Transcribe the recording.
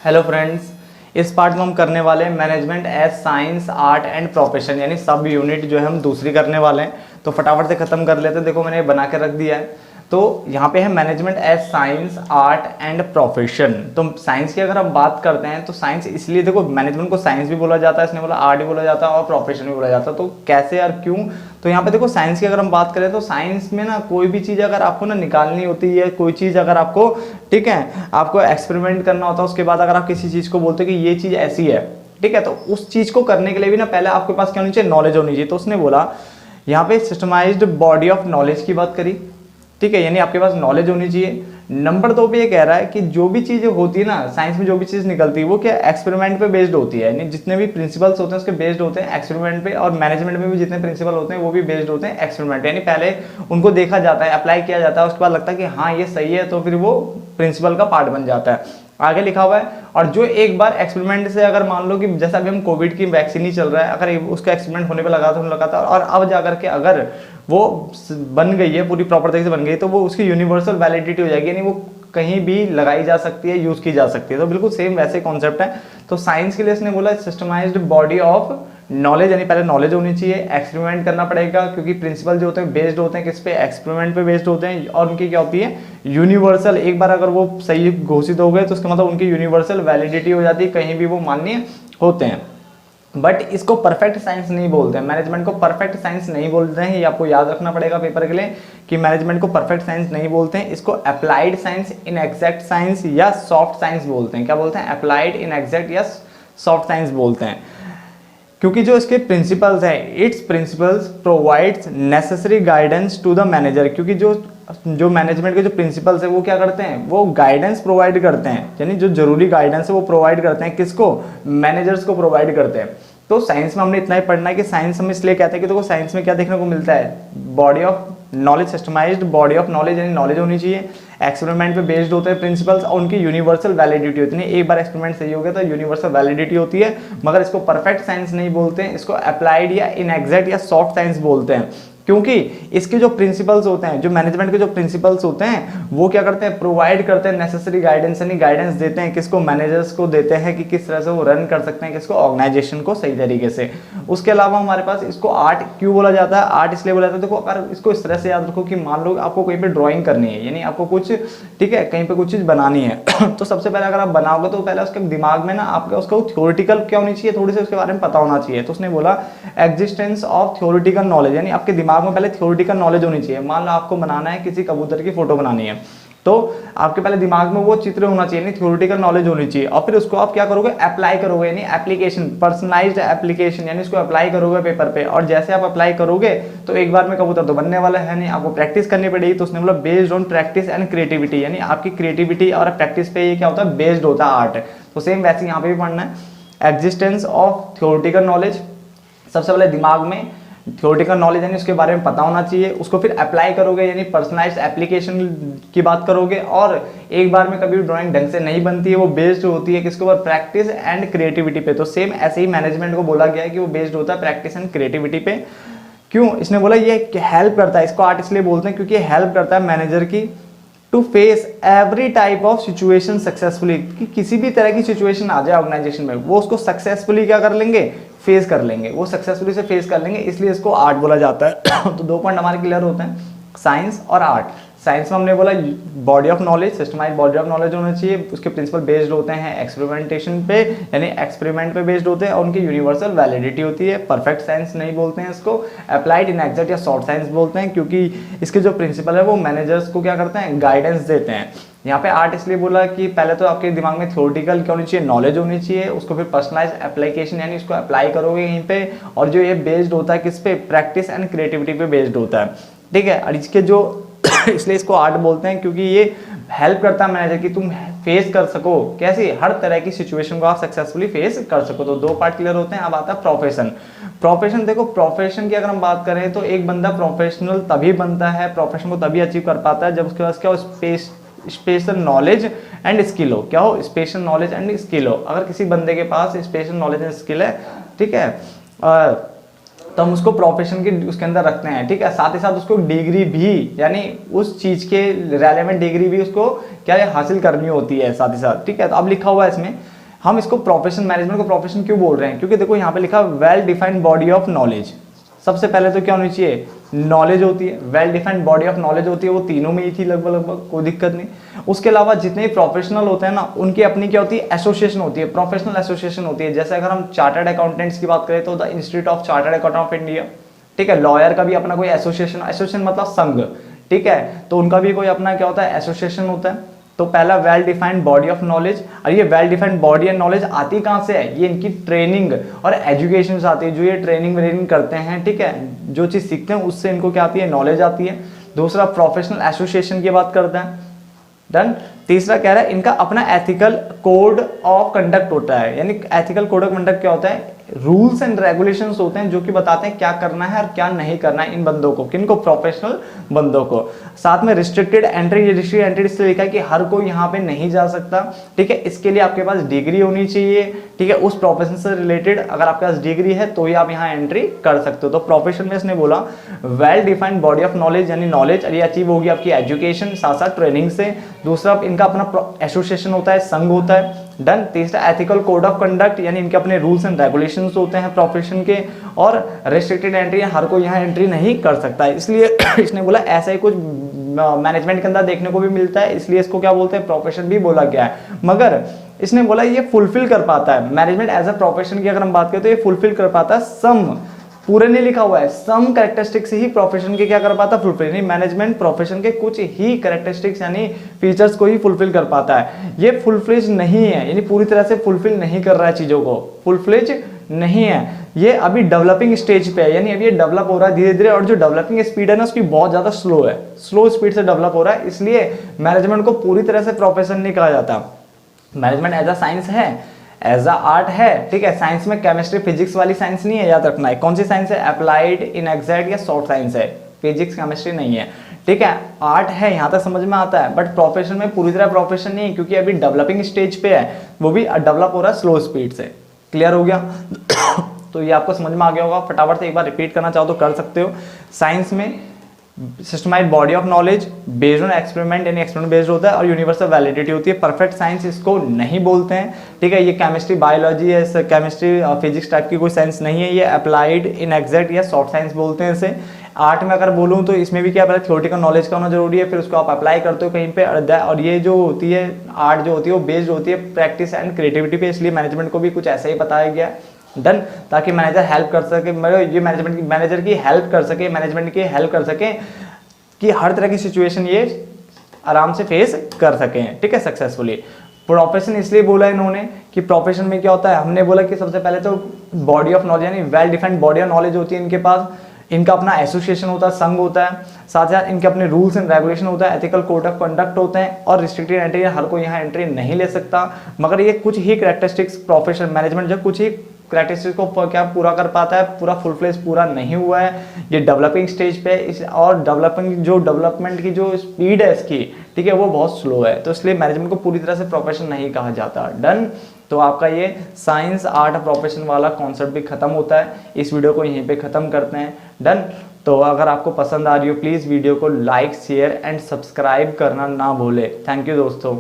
Hello friends, इस part में हम करने वाले हैं management as science art and profession, यानी सब यूनिट जो है हम दूसरी करने वाले हैं। तो फटाफट से खत्म कर लेते हैं। देखो मैंने बना के रख दिया है। तो यहाँ पे है management as science art and profession. तो साइंस की अगर हम बात करते हैं तो साइंस इसलिए, देखो मैनेजमेंट को साइंस भी बोला जाता है, इसने बोला आर्ट भी बोला जाता है और प्रोफेशन भी बोला जाता है। तो कैसे और क्यों? तो यहाँ पे देखो साइंस की अगर हम बात करें तो साइंस में ना कोई भी चीज़ अगर आपको ना निकालनी होती है, कोई चीज़ अगर आपको, ठीक है, आपको एक्सपेरिमेंट करना होता है, उसके बाद अगर आप किसी चीज़ को बोलते हो कि ये चीज़ ऐसी है, ठीक है, तो उस चीज़ को करने के लिए भी ना पहले आपके पास क्या होनी चाहिए? नॉलेज होनी चाहिए। तो उसने बोला यहाँ पे सिस्टमाइज्ड बॉडी ऑफ नॉलेज की बात करी, ठीक है, यानी आपके पास नॉलेज होनी चाहिए। नंबर 2 पे ये कह रहा है कि जो भी चीज़ होती है ना साइंस में, जो भी चीज़ निकलती है वो क्या एक्सपेरिमेंट पे बेस्ड होती है, यानी जितने भी प्रिंसिपल्स होते हैं उसके बेस्ड होते हैं एक्सपेरिमेंट पे। और मैनेजमेंट में भी जितने प्रिंसिपल होते हैं वो भी बेस्ड होते हैं एक्सपेरिमेंट, यानी पहले उनको देखा जाता है, अप्लाई किया जाता है, उसके बाद लगता है कि हाँ ये सही है, तो फिर वो प्रिंसिपल का पार्ट बन जाता है। आगे लिखा हुआ है, और जो एक बार एक्सपेरिमेंट से अगर मान लो कि जैसा अभी हम कोविड की वैक्सीन ही चल रहा है, अगर उसका एक्सपेरिमेंट होने पे लगा था और अब जाकर के अगर वो बन गई है, पूरी प्रॉपर तरीके से बन गई है, तो वो उसकी यूनिवर्सल वैलिडिटी हो जाएगी, यानी वो कहीं भी लगाई जा सकती है, यूज की जा सकती है। तो बिल्कुल सेम वैसे कॉन्सेप्ट है। तो साइंस के लिए इसने बोला सिस्टमाइज्ड बॉडी ऑफ नॉलेज, यानी पहले नॉलेज होनी चाहिए, एक्सपेरिमेंट करना पड़ेगा क्योंकि प्रिंसिपल जो होते हैं बेस्ड होते हैं किस पे? एक्सपेरिमेंट पे बेस्ड होते हैं, और उनकी क्या होती है? यूनिवर्सल। एक बार अगर वो सही घोषित हो गए तो उसका मतलब उनकी यूनिवर्सल वैलिडिटी हो जाती है, कहीं भी वो मान्य होते हैं। बट इसको परफेक्ट साइंस नहीं बोलते हैं, मैनेजमेंट को परफेक्ट साइंस नहीं बोलते हैं, ये आपको याद रखना पड़ेगा पेपर के लिए कि मैनेजमेंट को परफेक्ट साइंस नहीं बोलते हैं, इसको अप्लाइड साइंस, इनएग्जैक्ट साइंस या सॉफ्ट साइंस बोलते हैं। क्या बोलते हैं? अप्लाइड, इनएग्जैक्ट या सॉफ्ट साइंस बोलते हैं। क्योंकि जो इसके प्रिंसिपल्स हैं, its principles provides necessary guidance to the manager, क्योंकि जो मैनेजमेंट के जो प्रिंसिपल्स है वो क्या करते हैं? वो गाइडेंस प्रोवाइड करते हैं, यानी जो जरूरी गाइडेंस है वो प्रोवाइड करते हैं। किसको? मैनेजर्स को प्रोवाइड करते हैं। तो साइंस में हमने इतना ही पढ़ना है कि साइंस हम इसलिए कहते हैं कि देखो साइंस में क्या देखने को मिलता है? Body of knowledge, systemised body of knowledge, यानी नॉलेज होनी चाहिए, एक्सपेरिमेंट पे बेस्ड होते हैं प्रिंसिपल्स, और उनकी यूनिवर्सल वैलिडिटी होती है। एक बार एक्सपेरिमेंट सही हो गया तो यूनिवर्सल वैलिडिटी होती है। मगर इसको परफेक्ट साइंस नहीं बोलते हैं, इसको अप्लाइड या इनएग्जैक्ट या सॉफ्ट साइंस बोलते हैं। क्योंकि इसके जो प्रिंसिपल्स होते हैं, जो मैनेजमेंट के जो प्रिंसिपल्स होते हैं, वो क्या करते हैं? प्रोवाइड करते हैं नेसेसरी गाइडेंस, यानी गाइडेंस देते हैं। किसको? मैनेजर्स को देते हैं कि किस तरह से वो रन कर सकते हैं किसको? ऑर्गेनाइजेशन को सही तरीके से। उसके अलावा हमारे पास इसको आर्ट क्यों बोला जाता है? आर्ट इसलिए बोला जाता है, देखो अगर इसको इस तरह से याद रखो कि मान लो आपको कहीं पे ड्राइंग करनी है, यानी आपको कुछ, ठीक है, कहीं पे कुछ चीज बनानी है तो सबसे पहले अगर आप बनाओगे तो पहले उसके दिमाग में ना आपका उसको थ्योरेटिकल क्या होनी चाहिए? थोड़ी सी उसके बारे में पता होना चाहिए। तो उसने बोला एग्जिस्टेंस ऑफ थ्योरेटिकल नॉलेज, यानी आपके दिमाग में पहले थ्योरेटिकल नॉलेज होनी चाहिए। मान लो आपको बनाना है, किसी कबूतर की फोटो बनानी है, तो आपके पहले दिमाग में वो चित्र होना चाहिए, यानी थ्योरेटिकल नॉलेज होनी चाहिए। और फिर उसको आप क्या करोगे? अप्लाई करोगे, यानी एप्लीकेशन, पर्सनलाइज्ड एप्लीकेशन, यानी इसको अप्लाई करोगे पेपर पे। और जैसे आप अप्लाई करोगे तो एक बार में कबूतर तो बनने वाला है नहीं, आपको प्रैक्टिस करनी पड़ेगी। तो उसने बोला based on practice and creativity, यानी आपकी क्रिएटिविटी और प्रैक्टिस पे ये क्या होता है? बेस्ड होता है आर्ट। तो सेम वैसे यहाँ पे भी पढ़ना है। एग्जिस्टेंस ऑफ थ्योरेटिकल नॉलेज, सबसे पहले दिमाग में थ्योरेटिकल नॉलेज यानी उसके बारे में पता होना चाहिए, उसको फिर अप्लाई करोगे, यानी पर्सनलाइज्ड एप्लीकेशन की बात करोगे। और एक बार में कभी भी ड्राइंग ढंग से नहीं बनती है, वो बेस्ड होती है किसके ऊपर? प्रैक्टिस एंड क्रिएटिविटी पे। तो सेम ऐसे ही मैनेजमेंट को बोला गया है कि वो बेस्ड होता है प्रैक्टिस एंड क्रिएटिविटी पे। क्यों? इसने बोला ये हेल्प करता है, इसको आर्ट इसलिए बोलते हैं क्योंकि हेल्प करता है मैनेजर की to face every type of situation successfully, कि किसी भी तरह की सिचुएशन आ जाए ऑर्गेनाइजेशन में, वो उसको सक्सेसफुली क्या कर लेंगे? फेस कर लेंगे, वो सक्सेसफुली से फेस कर लेंगे, इसलिए इसको आर्ट बोला जाता है। तो 2 पॉइंट हमारे क्लियर होते हैं, साइंस और आर्ट। साइंस में हमने बोला body of knowledge, systemised body of knowledge होना चाहिए, उसके प्रिंसिपल बेस्ड होते हैं एक्सपेरिमेंटेशन पे, यानी एक्सपेरिमेंट पे बेस्ड होते हैं, और उनकी यूनिवर्सल वैलिडिटी होती है। परफेक्ट साइंस नहीं बोलते हैं इसको, अप्लाइड, इनएग्जैक्ट या सॉफ्ट साइंस बोलते हैं, क्योंकि इसके जो प्रिंसिपल है वो मैनेजर्स को क्या करते हैं? गाइडेंस देते हैं। यहाँ पे आर्ट इसलिए बोला कि पहले तो आपके दिमाग में थ्योरेटिकल क्या होनी चाहिए? नॉलेज होनी चाहिए, उसको फिर पर्सनलाइज एप्लीकेशन, यानी उसको अप्लाई करोगे यहीं पे, और जो ये बेस्ड होता है किस पे? प्रैक्टिस एंड क्रिएटिविटी पे बेस्ड होता है, ठीक है। और इसके जो इसलिए इसको आर्ट बोलते हैं क्योंकि ये हेल्प करता है मैनेजर कि तुम फेस कर सको, कैसे? हर तरह की सिचुएशन को आप सक्सेसफुली फेस कर सको। तो 2 पार्ट क्लियर होते हैं। अब आता है प्रोफेशन। प्रोफेशन, देखो प्रोफेशन की अगर हम बात करें तो एक बंदा प्रोफेशनल तभी बनता है, प्रोफेशन को तभी अचीव कर पाता है जब उसके पास क्या हो? स्पेशल नॉलेज एंड स्किल हो। क्या हो? स्पेशल नॉलेज एंड स्किल हो। अगर किसी बंदे के पास स्पेशल नॉलेज एंड स्किल है, ठीक है, तो हम उसको प्रोफेशन के उसके अंदर रखते हैं, ठीक है। साथ ही साथ उसको डिग्री भी, यानी उस चीज के रेलेवेंट डिग्री भी उसको क्या है? हासिल करनी होती है साथ ही साथ, ठीक है। तो अब लिखा हुआ है इसमें हम इसको प्रोफेशन, मैनेजमेंट को प्रोफेशन क्यों बोल रहे हैं, क्योंकि देखो यहाँ पे लिखा well defined body of knowledge. सबसे पहले तो क्या होनी चाहिए, नॉलेज होती है, well defined body of knowledge होती है, वो तीनों में ही थी लगभग, कोई दिक्कत नहीं। उसके अलावा जितने भी प्रोफेशनल होते हैं ना, उनकी अपनी क्या होती है, एसोसिएशन होती है, प्रोफेशनल एसोसिएशन होती है। जैसे अगर हम चार्टर्ड अकाउंटेंट्स की बात करें तो the institute of chartered accountant of India, ठीक है। लॉयर का भी अपना कोई एसोसिएशन, एसोसिएशन मतलब संघ, ठीक है, तो उनका भी कोई अपना क्या होता है, एसोसिएशन होता है। तो पहला well defined body of knowledge, और ये well defined body and knowledge आती कहाँ से है, ये इनकी ट्रेनिंग और एजुकेशन से आती है। जो ये ट्रेनिंग व्रेनिंग करते हैं, ठीक है, जो चीज़ सीखते हैं उससे इनको क्या आती है, नॉलेज आती है। दूसरा प्रोफेशनल एसोसिएशन की बात करते हैं, डन। तीसरा कह रहा है इनका अपना एथिकल कोड ऑफ कंडक्ट होता है, यानी एथिकल कोड ऑफ कंडक्ट क्या होता है, रूल्स एंड रेगुलेशंस होते हैं जो कि बताते हैं क्या करना है और क्या नहीं करना है इन बंदों को, किनको, प्रोफेशनल बंदों को। साथ में रिस्ट्रिक्टेड एंट्री, ये रिस्ट्रिक्टेड एंट्री इसलिए लिखा है कि हर कोई यहाँ पे नहीं जा सकता, ठीक है। इसके लिए आपके पास डिग्री होनी चाहिए, ठीक है, उस प्रोफेशन से रिलेटेड। अगर आपके पास डिग्री है तो ही आप यहाँ एंट्री कर सकते हो। तो प्रोफेशन में इसने बोला well defined body of knowledge, यानी नॉलेज ये अचीव होगी आपकी एजुकेशन साथ साथ ट्रेनिंग से। दूसरा इनका अपना एसोसिएशन होता है, संघ होता है, डन। तीसरा एथिकल कोड ऑफ कंडक्ट, यानी इनके अपने रूल्स एंड रेगुलेशंस होते हैं प्रोफेशन के। और रेस्ट्रिक्टेड एंट्री, हर कोई यहाँ एंट्री नहीं कर सकता है, इसलिए इसने बोला ऐसा ही कुछ मैनेजमेंट के अंदर देखने को भी मिलता है, इसलिए इसको क्या बोलते हैं, प्रोफेशन भी बोला गया है। मगर इसने बोला ये फुलफिल कर पाता है, मैनेजमेंट एज अ प्रोफेशन की अगर हम बात करें तो ये फुलफिल कर पाता है सम, पूरे नहीं लिखा हुआ है, सम कैरेक्टरिस्टिक्स ही प्रोफेशन के क्या कर पाता है, फुलफिल। यानी मैनेजमेंट प्रोफेशन के कुछ ही कैरेक्टरिस्टिक्स यानी फीचर्स को ही फुलफिल कर पाता है। ये फुल फ्लेज नहीं है, यानी पूरी तरह से फुलफिल नहीं कर रहा है चीजों को, फुल फ्लेज नहीं है, ये अभी डेवलपिंग स्टेज पे है, यानी अभी ये डेवलप हो रहा है धीरे धीरे। और जो डेवलपिंग स्पीड है ना उसकी बहुत ज्यादा स्लो है, स्लो स्पीड से डेवलप हो रहा है, इसलिए मैनेजमेंट को पूरी तरह से प्रोफेशन नहीं कहा जाता। मैनेजमेंट एज अ साइंस है, एज अ आर्ट है, ठीक है। साइंस में केमिस्ट्री फिजिक्स वाली साइंस नहीं है, याद रखना है। कौन सी साइंस है, अप्लाइड, इनएग्जैक्ट या सॉफ्ट साइंस है, फिजिक्स केमिस्ट्री नहीं है, ठीक है। आर्ट है, यहाँ तक समझ में आता है, बट प्रोफेशन में पूरी तरह प्रोफेशन नहीं है, क्योंकि अभी डेवलपिंग स्टेज पे है, वो भी डेवलप हो रहा है स्लो स्पीड से। क्लियर हो गया? तो ये आपको समझ में आ गया होगा। फटाफट से एक बार रिपीट करना चाहो तो कर सकते हो। साइंस में systemised body of knowledge based on experiment, यानी एक्सपेरिमेंट बेस्ड होता है, और यूनिवर्सल वैलिडिटी होती है। परफेक्ट साइंस इसको नहीं बोलते हैं, ठीक है। ये केमिस्ट्री, बायोलॉजी है, केमिस्ट्री फिजिक्स टाइप की कोई साइंस नहीं है, ये अप्लाइड, इनएग्जैक्ट या सॉफ्ट साइंस बोलते हैं इसे। आर्ट में अगर बोलूँ तो इसमें भी क्या पहले थ्योरेटिकल नॉलेज का होना जरूरी है, फिर उसको आप अप्लाई करते हो कहीं पे। और ये जो होती है आर्ट जो होती है वो बेस्ड होती है प्रैक्टिस एंड क्रिएटिविटी पे, इसलिए मैनेजमेंट को भी कुछ ऐसा ही बताया गया है, डन। ताकि मैनेजर हेल्प कर सके, ये मैनेजर की हेल्प कर सके, मैनेजमेंट की हेल्प कर सके कि हर तरह की सिचुएशन ये आराम से फेस कर सकें, ठीक है, सक्सेसफुली। प्रोफेशन इसलिए बोला इन्होंने कि प्रोफेशन में क्या होता है, हमने बोला कि सबसे पहले तो बॉडी ऑफ नॉलेज, यानी well defined body of knowledge होती है इनके पास, इनका अपना एसोसिएशन होता है, संघ होता है, साथ साथ इनके अपने रूल्स एंड रेगुलेशन होता है, एथिकल कोड ऑफ कंडक्ट होते हैं, और रिस्ट्रिक्टेड एंट्री, हर कोई यहाँ एंट्री नहीं ले सकता। मगर ये कुछ ही कैरेक्टरिस्टिक्स प्रोफेशन मैनेजमेंट जो कुछ ही कैरेक्टरिस्टिक्स को क्या पूरा कर पाता है, पूरा फुल फ्लेज पूरा नहीं हुआ है, ये डेवलपिंग स्टेज पे इस, और डेवलपमेंट की जो स्पीड है इसकी, ठीक है, वो बहुत स्लो है। तो इसलिए मैनेजमेंट को पूरी तरह से प्रोफेशन नहीं कहा जाता, डन। तो आपका ये साइंस आर्ट प्रोफेशन वाला कॉन्सेप्ट भी खत्म होता है। इस वीडियो को यहीं पे खत्म करते हैं, डन। तो अगर आपको पसंद आ रही हो प्लीज़ वीडियो को लाइक, शेयर एंड सब्सक्राइब करना ना भूले। थैंक यू दोस्तों।